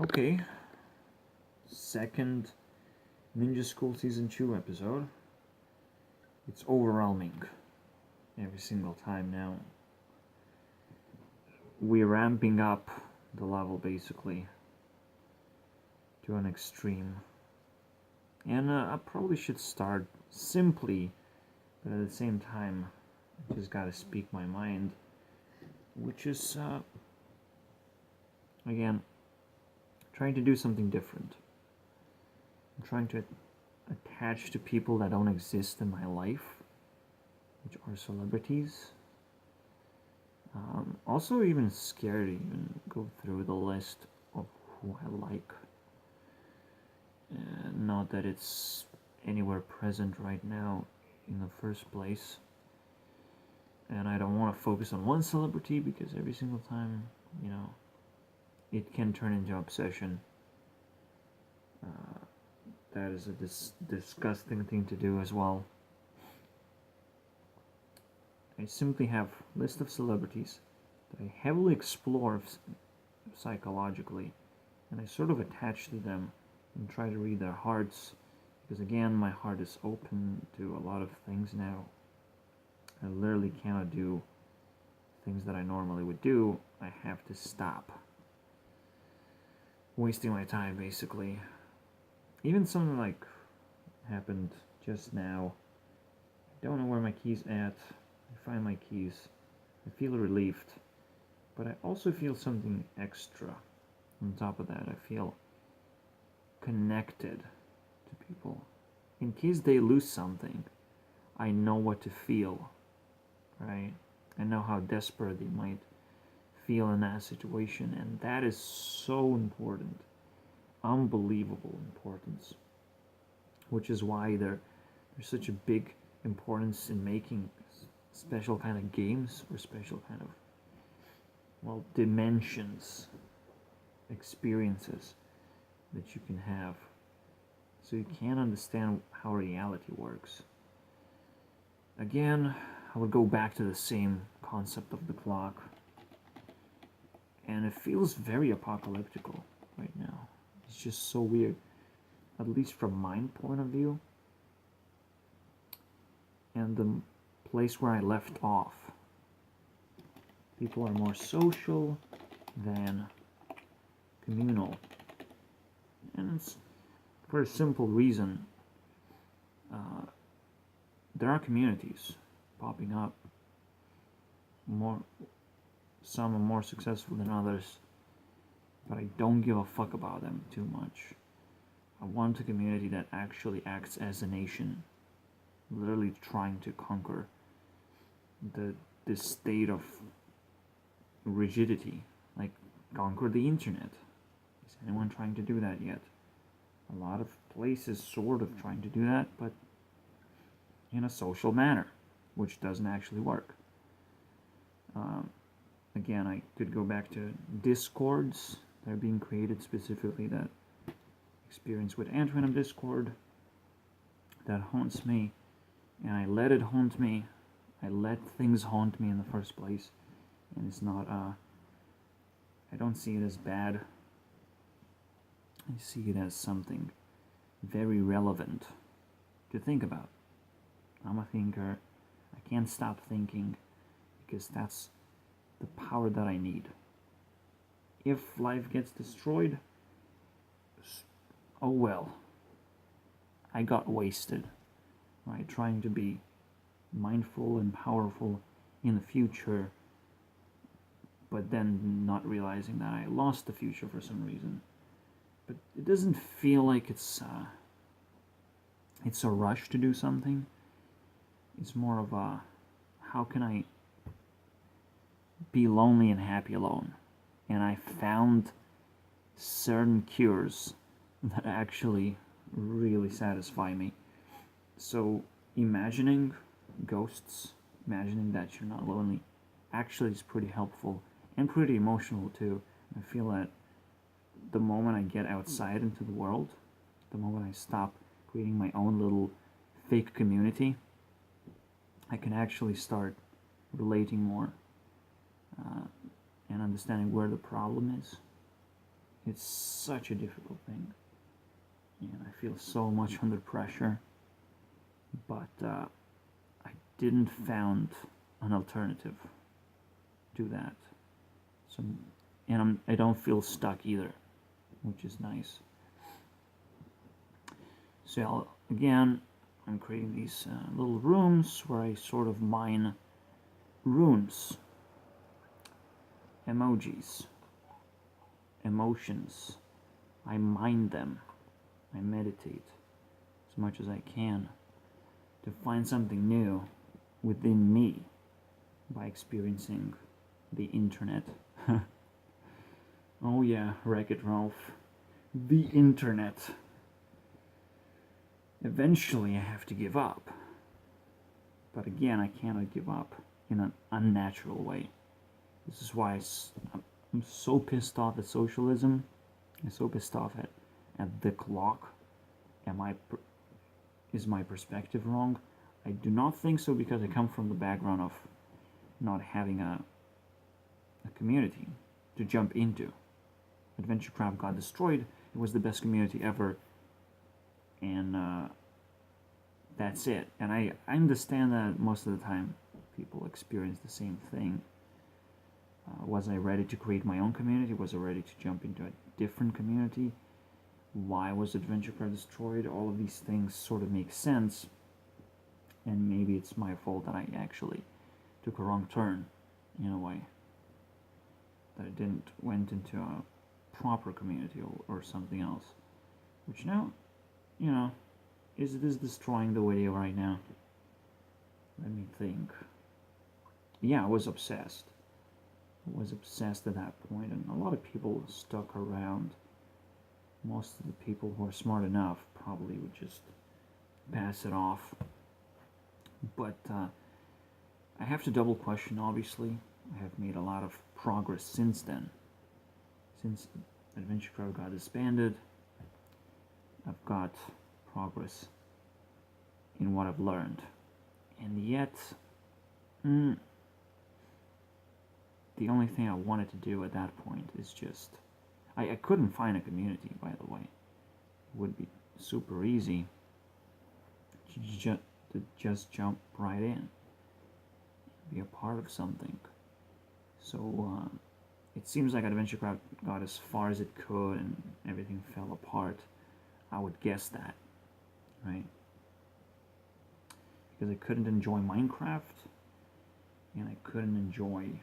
Okay, second Ninja School Season 2 episode. It's overwhelming every single time now. We're ramping up the level basically to an extreme. And I probably should start simply, but at the same time, I just gotta speak my mind, which is, again, trying to do something different. I'm trying to attach to people that don't exist in my life, which are celebrities. Also, even scared to even go through the list of who I like. Not that it's anywhere present right now in the first place. And I don't want to focus on one celebrity because every single time, it can turn into obsession. That is a disgusting thing to do as well. I simply have a list of celebrities that I heavily explore psychologically, and I sort of attach to them and try to read their hearts, because again, my heart is open to a lot of things now. I literally cannot do things that I normally would do. I have to stop wasting my time, basically. Even something like happened just now. I don't know where my keys at. I find my keys. I feel relieved, but I also feel something extra. On top of that, I feel connected to people. In case they lose something, I know what to feel, right? I know how desperate they might feel in that situation, and that is so important. Unbelievable importance. Which is why there's such a big importance in making special kind of games or special kind of, well, dimensions, experiences that you can have, so you can understand how reality works. Again, I would go back to the same concept of the clock, and it feels very apocalyptical right now. It's just so weird, at least from my point of view, and the place where I left off. People are more social than communal, and it's for a simple reason. There are communities popping up. Some are more successful than others, but I don't give a fuck about them too much. I want a community that actually acts as a nation, literally trying to conquer this state of rigidity, like conquer the internet. Is anyone trying to do that yet? A lot of places sort of trying to do that, but in a social manner, which doesn't actually work. Again, I could go back to discords that are being created specifically, that experience with Ant-Random Discord that haunts me, and I let it haunt me. I let things haunt me in the first place, and it's not, I don't see it as bad. I see it as something very relevant to think about. I'm a thinker. I can't stop thinking because that's the power that I need. If life gets destroyed, oh well. I got wasted, right? Trying to be mindful and powerful in the future, but then not realizing that I lost the future for some reason. But it doesn't feel like it's a rush to do something. It's more of a, how can I be lonely and happy alone? And I found certain cures that actually really satisfy me. So imagining ghosts, imagining that you're not lonely, actually is pretty helpful and pretty emotional too. I feel that the moment I get outside into the world, the moment I stop creating my own little fake community, I can actually start relating more and understanding where the problem is. It's such a difficult thing, and I feel so much under pressure. But I didn't found an alternative to that. So, and I don't feel stuck either, which is nice. So again, I'm creating these little rooms where I sort of mine runes, emojis, emotions. I mine them. I meditate as much as I can to find something new within me by experiencing the internet. Oh yeah, Wreck-It Ralph. The internet. Eventually I have to give up. But again, I cannot give up in an unnatural way. This is why I'm so pissed off at socialism. I'm so pissed off at the clock. Is my perspective wrong? I do not think so, because I come from the background of not having a community to jump into. Adventure Craft got destroyed. It was the best community ever, and that's it. And I understand that most of the time people experience the same thing. Was I ready to create my own community? Was I ready to jump into a different community? Why was Adventure Craft destroyed? All of these things sort of make sense, and maybe it's my fault that I actually took a wrong turn in a way, that I didn't went into a proper community or something else, which now, is this destroying the video right now? Let me think. Yeah, I was obsessed. I was obsessed at that point, and a lot of people stuck around. Most of the people who are smart enough probably would just pass it off. But I have to double question, obviously. I have made a lot of progress since then. Since Adventure Craft got disbanded, I've got progress in what I've learned. And yet, the only thing I wanted to do at that point is just... I couldn't find a community, by the way. It would be super easy to just jump right in, be a part of something. So it seems like Adventure Craft got as far as it could and everything fell apart. I would guess that, right? Because I couldn't enjoy Minecraft, and I couldn't enjoy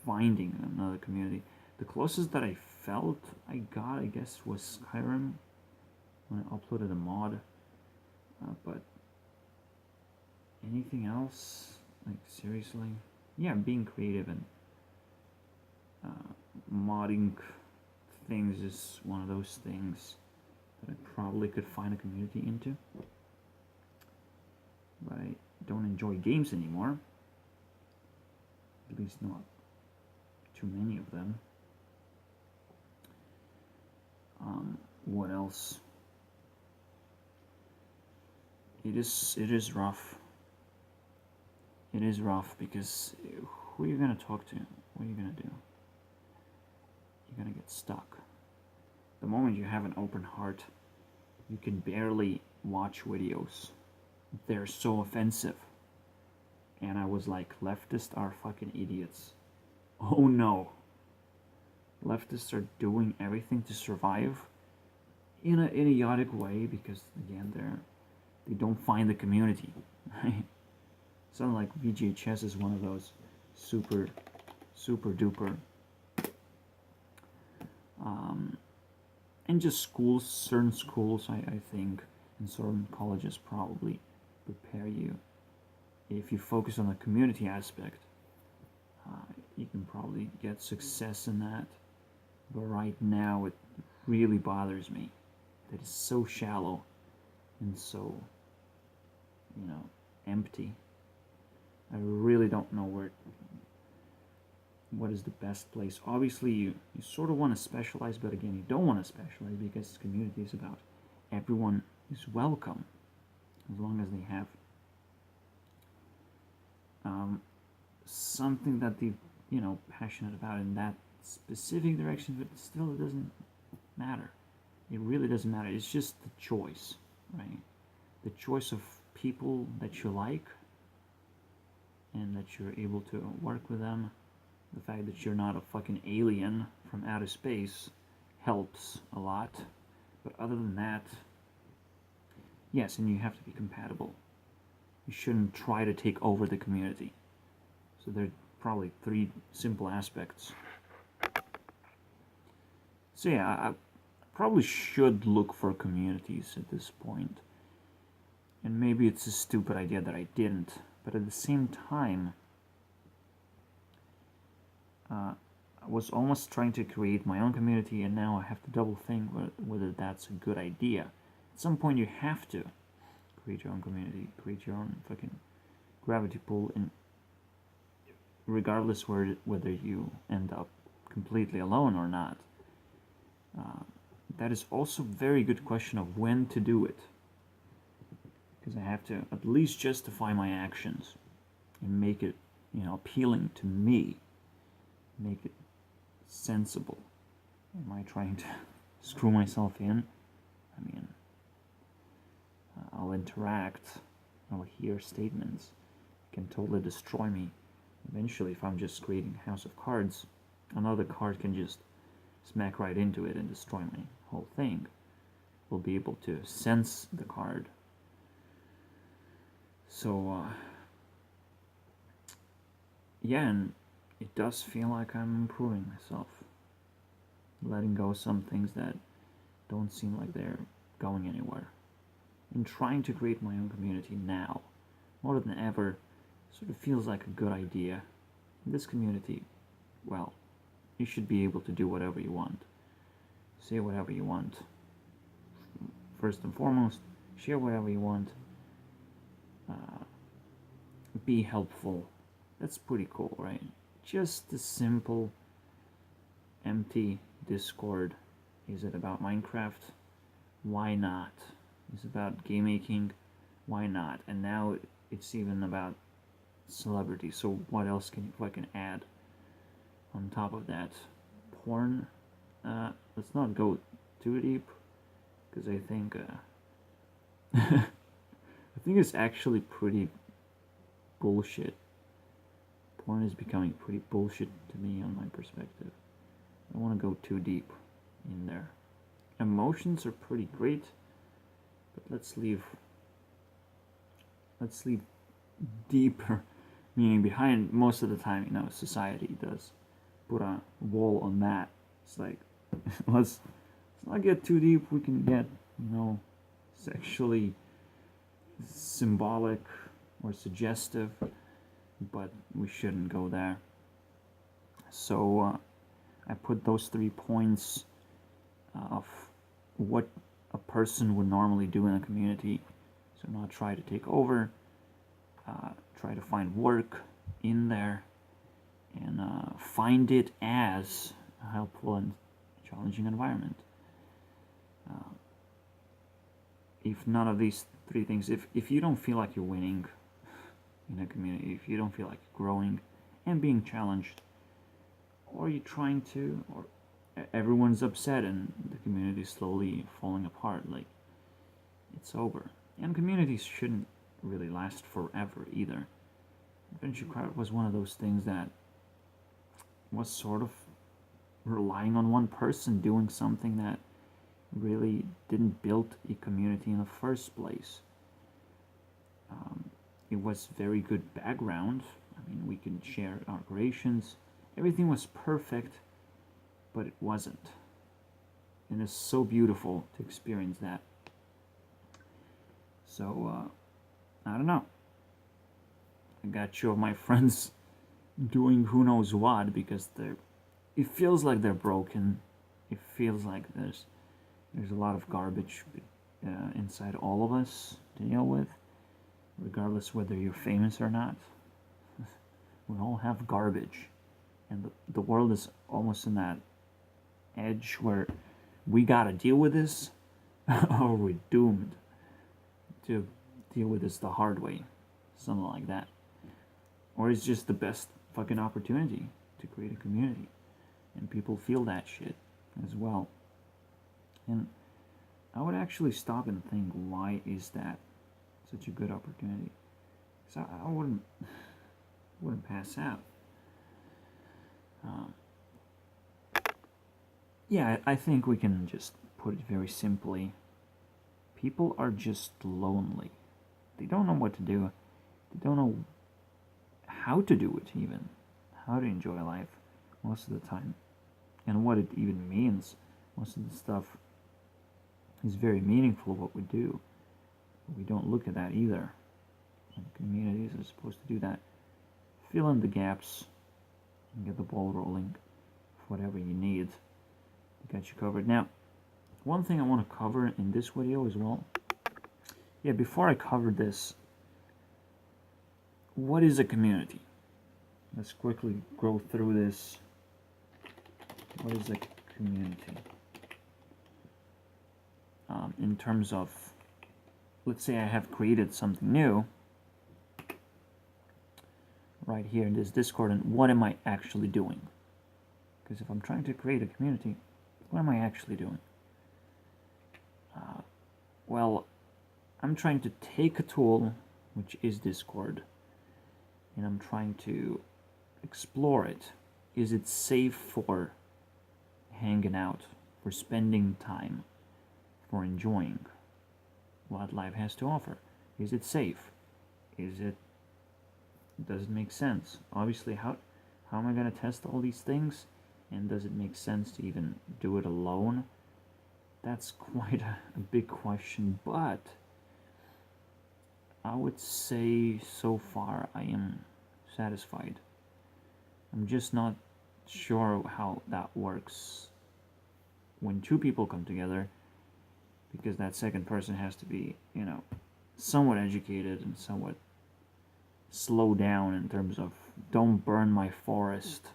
finding another community. The closest that I felt I got, I guess, was Skyrim, when I uploaded a mod. But anything else? Like, seriously? Yeah, being creative and modding things is one of those things that I probably could find a community into. But I don't enjoy games anymore. At least not too many of them. What else? It is rough. It is rough because who are you gonna talk to? What are you gonna do? You're gonna get stuck. The moment you have an open heart, you can barely watch videos. They're so offensive. And I was like, leftists are fucking idiots. Oh no. Leftists are doing everything to survive in an idiotic way because, again, they don't find the community. Right? Something like VGHS is one of those super duper. And just schools, certain schools, I think, and certain colleges probably prepare you. If you focus on the community aspect, you can probably get success in that. But right now, it really bothers me that it's so shallow and so, empty. I really don't know what is the best place. Obviously, you sort of want to specialize, but again, you don't want to specialize because this community is about everyone is welcome as long as they have something that they're passionate about, and that specific directions, but still it doesn't matter. It really doesn't matter. It's just the choice, right? The choice of people that you like and that you're able to work with them. The fact that you're not a fucking alien from outer space helps a lot. But other than that, yes, and you have to be compatible. You shouldn't try to take over the community. So there are probably 3 simple aspects. So yeah, I probably should look for communities at this point. And maybe it's a stupid idea that I didn't, but at the same time, I was almost trying to create my own community, and now I have to double think whether that's a good idea. At some point, you have to create your own community, create your own fucking gravity pull, and regardless whether you end up completely alone or not. That is also a very good question of when to do it. Because I have to at least justify my actions and make it, appealing to me. Make it sensible. Am I trying to screw myself in? I mean, I'll interact, I'll hear statements. It can totally destroy me. Eventually, if I'm just creating a house of cards, another card can just smack right into it and destroy my whole thing. We'll be able to sense the card. So, yeah, and it does feel like I'm improving myself. Letting go of some things that don't seem like they're going anywhere. And trying to create my own community now, more than ever, sort of feels like a good idea. In this community, well, you should be able to do whatever you want. Say whatever you want. First and foremost, share whatever you want. Be helpful. That's pretty cool, right? Just a simple, empty Discord. Is it about Minecraft? Why not? Is it about game making? Why not? And now it's even about celebrity. So what else can you fucking add on top of that? Porn? Let's not go too deep, because I think I think it's actually pretty bullshit. Porn is becoming pretty bullshit to me on my perspective. I don't want to go too deep in there. Emotions are pretty great, but let's leave deeper meaning behind. Most of the time, society does put a wall on that. It's like, let's not get too deep. We can get, sexually symbolic or suggestive, but we shouldn't go there. So I put those 3 points of what a person would normally do in a community. So not try to take over, try to find work in there, and find it as a helpful and challenging environment. If none of these 3 things, if you don't feel like you're winning in a community, if you don't feel like growing and being challenged, or you're trying to, or everyone's upset and the community is slowly falling apart, like, it's over. And communities shouldn't really last forever either. Adventure Craft was one of those things that was sort of relying on one person doing something that really didn't build a community in the first place. It was very good background. I mean, we can share our creations. Everything was perfect, but it wasn't. And it's so beautiful to experience that. So, I don't know. I got 2 of my friends doing who knows what, because it feels like they're broken. It feels like there's a lot of garbage inside all of us to deal with, regardless whether you're famous or not. We all have garbage, and the world is almost in that edge where we gotta deal with this, or we're doomed to deal with this the hard way, something like that. Or it's just the best fucking opportunity to create a community and people feel that shit as well. And I would actually stop and think, why is that such a good opportunity? Because I wouldn't pass out. Yeah, I think we can just put it very simply. People are just lonely. They don't know what to do. They don't know how to do it, even. How to enjoy life most of the time. And what it even means. Most of the stuff is very meaningful, what we do. But we don't look at that either. And communities are supposed to do that. Fill in the gaps and get the ball rolling for whatever you need. Got you covered. Now, one thing I want to cover in this video as well. Yeah, before I cover this, what is a community? Let's quickly go through this. What is a community? In terms of, let's say I have created something new right here in this Discord, and what am I actually doing? Because if I'm trying to create a community, what am I actually doing? Well, I'm trying to take a tool, which is Discord, and I'm trying to explore it. Is it safe for hanging out, for spending time, for enjoying what life has to offer? Is it safe? Does it make sense? Obviously, how am I going to test all these things? And does it make sense to even do it alone? That's quite a big question, but I would say so far I am satisfied. I'm just not sure how that works when two people come together, because that second person has to be, somewhat educated and somewhat slow down in terms of, don't burn my forest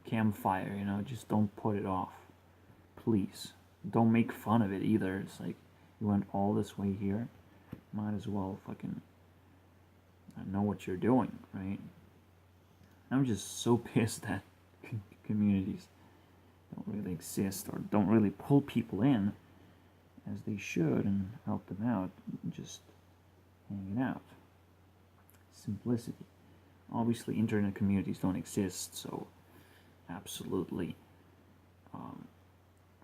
campfire, just don't put it off, please. Don't make fun of it either. It's like, you went all this way here, might as well fucking know what you're doing, right? I'm just so pissed that communities don't really exist, or don't really pull people in as they should and help them out, just hanging out. Simplicity. Obviously internet communities don't exist, so absolutely.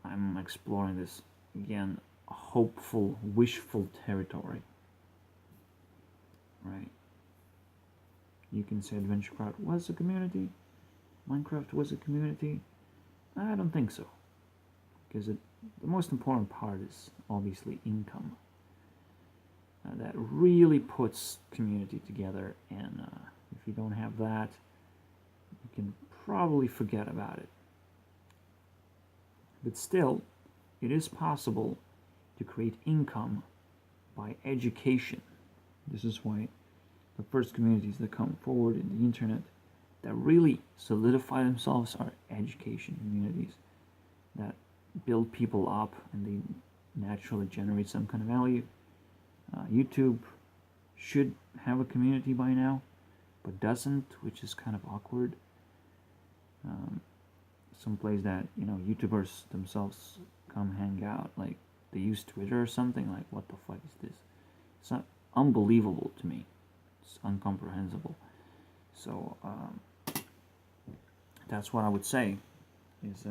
I'm exploring this, again, hopeful, wishful territory. Right? You can say AdventureCraft was a community. Minecraft was a community. I don't think so. Because the most important part is obviously income. That really puts community together, and if you don't have that, you can probably forget about it. But still, it is possible to create income by education. This is why the first communities that come forward in the internet that really solidify themselves are education communities that build people up, and they naturally generate some kind of value. YouTube should have a community by now, but doesn't, which is kind of awkward. Some place that, YouTubers themselves come hang out, like they use Twitter or something. Like, what the fuck is this? It's not unbelievable to me. It's incomprehensible. So that's what I would say is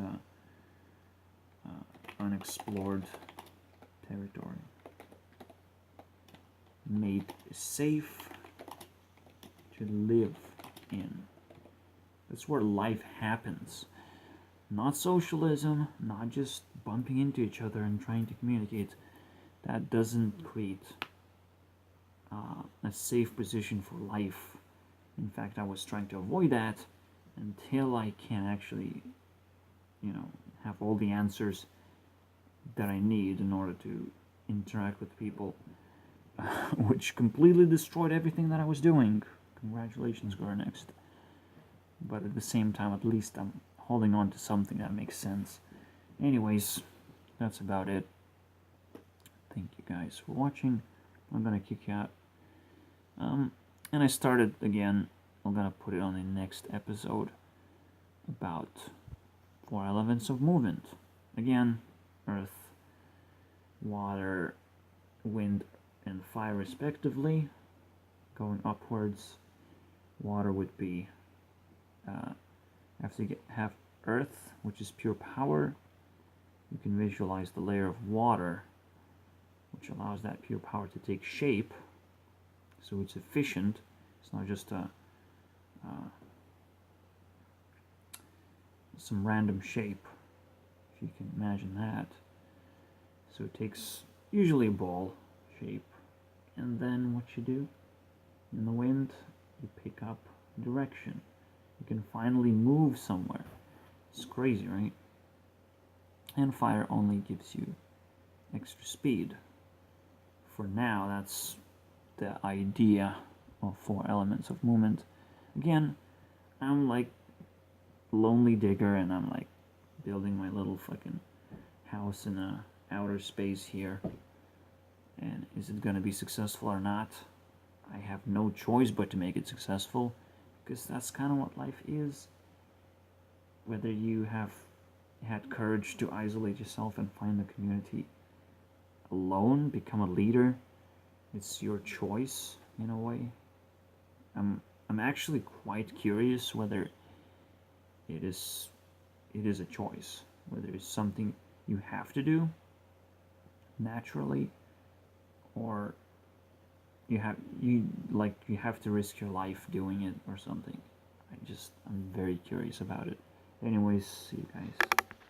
unexplored territory, made safe to live in. That's where life happens. Not socialism, not just bumping into each other and trying to communicate. That doesn't create a safe position for life. In fact, I was trying to avoid that until I can actually, have all the answers that I need in order to interact with people, which completely destroyed everything that I was doing. Congratulations, Garnext. But at the same time, at least I'm holding on to something that makes sense. Anyways, that's about it. Thank you guys for watching. I'm gonna kick you out. And I started again. I'm gonna put it on the next episode about 4 elements of movement. Again, earth, water, wind, and fire respectively. Going upwards, water would be after you have earth, which is pure power. You can visualize the layer of water, which allows that pure power to take shape, so it's efficient. It's not just some random shape, if you can imagine that. So it takes usually a ball shape, and then what you do in the wind, you pick up direction. You can finally move somewhere. It's crazy, right? And fire only gives you extra speed. For now, that's the idea of 4 elements of movement. Again, I'm like lonely digger, and I'm like building my little fucking house in a outer space here. And is it gonna be successful or not? I have no choice but to make it successful, because that's kind of what life is. Whether you have had courage to isolate yourself and find the community alone, become a leader, it's your choice in a way. I'm actually quite curious whether it is a choice, whether it's something you have to do naturally, or you have to risk your life doing it or something. I'm very curious about it. Anyways, see you guys.